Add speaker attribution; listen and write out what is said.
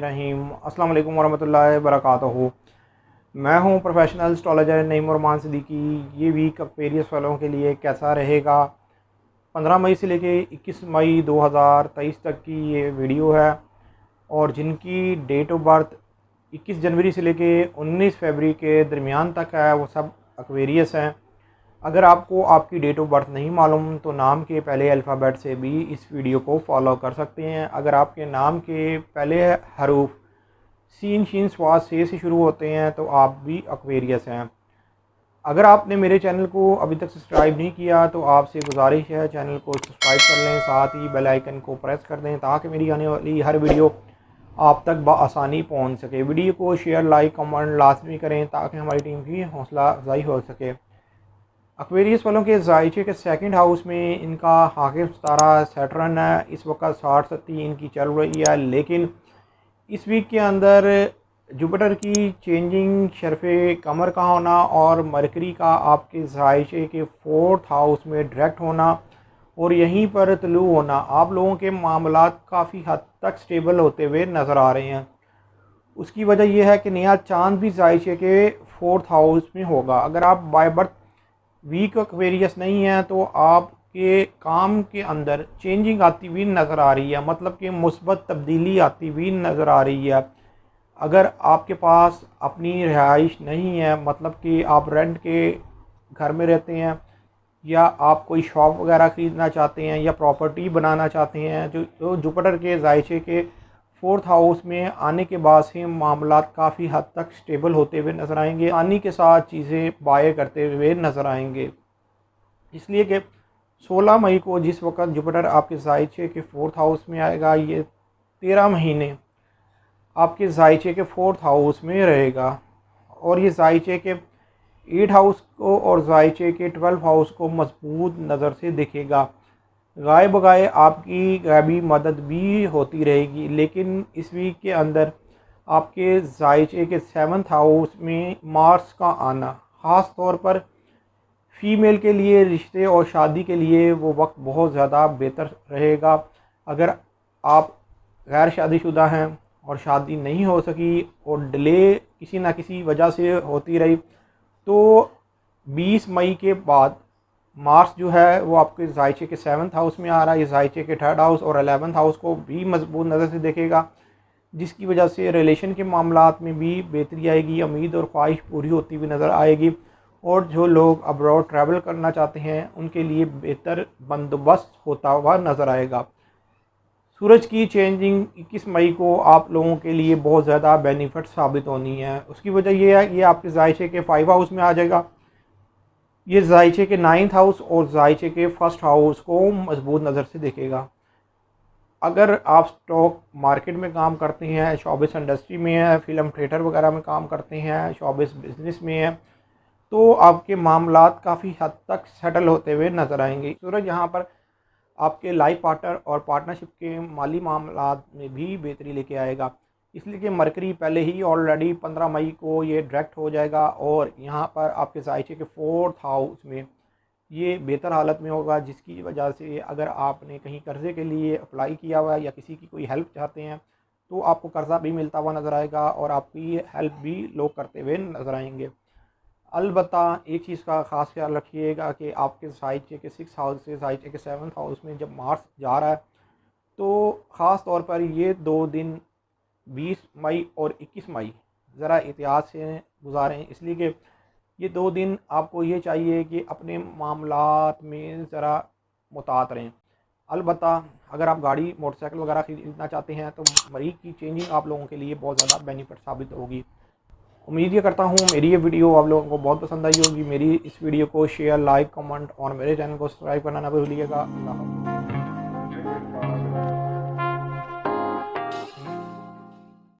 Speaker 1: बिस्मिल्लाहिर्रहमानिर्रहीम। अस्सलाम वालेकुम वरहमतुल्लाहि वबरकातुहू। मैं हूं प्रोफेशनल एस्ट्रोलॉजर नईम उरमान सिद्दीकी। ये वीक एक्वेरियस वालों के लिए कैसा रहेगा, 15 मई से लेके 21 मई 2023 तक की ये वीडियो है। और जिनकी डेट ऑफ बर्थ 21 जनवरी से लेके 19 फरवरी के दरमियान तक है वो सब एक्वेरियस हैं। अगर आपको आपकी डेट ऑफ बर्थ नहीं मालूम तो नाम के पहले अल्फ़ाबेट से भी इस वीडियो को फॉलो कर सकते हैं। अगर आपके नाम के पहले हरूफ सीन शीन स्वाद से शुरू होते हैं तो आप भी एक्वेरियस हैं। अगर आपने मेरे चैनल को अभी तक सब्सक्राइब नहीं किया तो आपसे गुजारिश है चैनल को सब्सक्राइब कर लें, साथ ही बेल आइकन को प्रेस कर दें ताकि मेरी आने वाली हर वीडियो आप तक बआसानी पहुंच सके। वीडियो को शेयर, लाइक, कमेंट लाजमी करें ताकि हमारी टीम की हौसला अफजाई हो सके। एक्वेरियस वालों के जायचे के सेकंड हाउस में इनका हाकिम सितारा सैटर्न है। इस वक्त 60-70 इनकी चल रही है, लेकिन इस वीक के अंदर जुपिटर की चेंजिंग शरफ़े कमर का होना और मरकरी का आपके जायचे के 4th हाउस में डायरेक्ट होना और यहीं पर तलू होना आप लोगों के मामलात काफ़ी हद तक स्टेबल होते हुए नज़र आ रहे हैं। उसकी वजह यह है कि नया चांद भी जायचे के 4th हाउस में होगा। अगर आप बाय बर्थ वीक एक्वेरियस नहीं है तो आपके काम के अंदर चेंजिंग आती हुई नज़र आ रही है, मतलब कि मुस्बत तब्दीली आती हुई नज़र आ रही है। अगर आपके पास अपनी रिहाइश नहीं है, मतलब कि आप रेंट के घर में रहते हैं या आप कोई शॉप वगैरह ख़रीदना चाहते हैं या प्रॉपर्टी बनाना चाहते हैं, तो जुपिटर के जायचे के 4th हाउस में आने के बाद से मामलात काफ़ी हद तक स्टेबल होते हुए नज़र आएंगे, आसानी के साथ चीज़ें बाय करते हुए नज़र आएंगे। इसलिए कि 16 मई को जिस वक्त जुपिटर आपके जायचे के 4th हाउस में आएगा, ये 13 महीने आपके जायचे के 4th हाउस में रहेगा और ये जायचे के 8 हाउस को और जायचे के 12 हाउस को मजबूत नज़र से दिखेगा। गाय बगाए आपकी गैबी मदद भी होती रहेगी, लेकिन इस वीक के अंदर आपके जायचे के 7th हाउस में मार्स का आना ख़ास तौर पर फ़ीमेल के लिए रिश्ते और शादी के लिए वो वक्त बहुत ज़्यादा बेहतर रहेगा। अगर आप गैर शादीशुदा हैं और शादी नहीं हो सकी और डिले किसी ना किसी वजह से होती रही तो 20 मई के बाद मार्स जो है वो आपके जायचे के 7th हाउस में आ रहा है। ये जायचे के 3rd हाउस और 11th हाउस को भी मजबूत नज़र से देखेगा, जिसकी वजह से रिलेशन के मामलात में भी बेहतरी आएगी, उम्मीद और ख्वाहिश पूरी होती हुई नज़र आएगी। और जो लोग अब्रॉड ट्रैवल करना चाहते हैं उनके लिए बेहतर बंदोबस्त होता हुआ नज़र आएगा। सूरज की चेंजिंग 21 मई को आप लोगों के लिए बहुत ज़्यादा बेनिफिट साबित होनी है। उसकी वजह यह है, ये आपके जायचे के 5 हाउस में आ जाएगा। ये जायचे के 9th हाउस और जायचे के 1st हाउस को मजबूत नज़र से देखेगा। अगर आप स्टॉक मार्केट में काम करते हैं, शोबिस इंडस्ट्री में है, फिल्म थिएटर वगैरह में काम करते हैं, शोबिस बिजनेस में है, तो आपके मामलात काफ़ी हद तक सेटल होते हुए नज़र आएंगे। सूरज यहाँ पर आपके लाइफ पार्टनर और पार्टनरशिप के माली मामलात में भी बेहतरी लेके आएगा, इसलिए कि मरकरी पहले ही ऑलरेडी 15 मई को ये डायरेक्ट हो जाएगा और यहाँ पर आपके जायचे के 4th हाउस में ये बेहतर हालत में होगा, जिसकी वजह से अगर आपने कहीं कर्ज़े के लिए अप्लाई किया हुआ है या किसी की कोई हेल्प चाहते हैं तो आपको कर्ज़ा भी मिलता हुआ नज़र आएगा और आपकी हेल्प भी लोग करते हुए नज़र आएंगे। अलबत्ता एक चीज़ का ख़ास ख्याल रखिएगा कि आपके जायचे के 6th हाउस से जायचे के 7th हाउस में जब मार्स जा रहा है तो ख़ास तौर पर ये 2 दिन 20 मई और 21 मई ज़रा एहतियात से गुजारें, इसलिए कि ये 2 दिन आपको ये चाहिए कि अपने मामलात में ज़रा मुतात रहें। अलबत्ता अगर आप गाड़ी मोटरसाइकिल वगैरह ख़रीदना चाहते हैं तो मरीज़ की चेंजिंग आप लोगों के लिए बहुत ज़्यादा बेनिफिट साबित होगी। उम्मीद ये करता हूँ मेरी ये वीडियो आप लोगों को बहुत पसंद आई होगी। मेरी इस वीडियो को शेयर, लाइक, कमेंट और मेरे चैनल को सब्सक्राइब करना ना भूलिएगा। अल्लाह हाफ़िज़।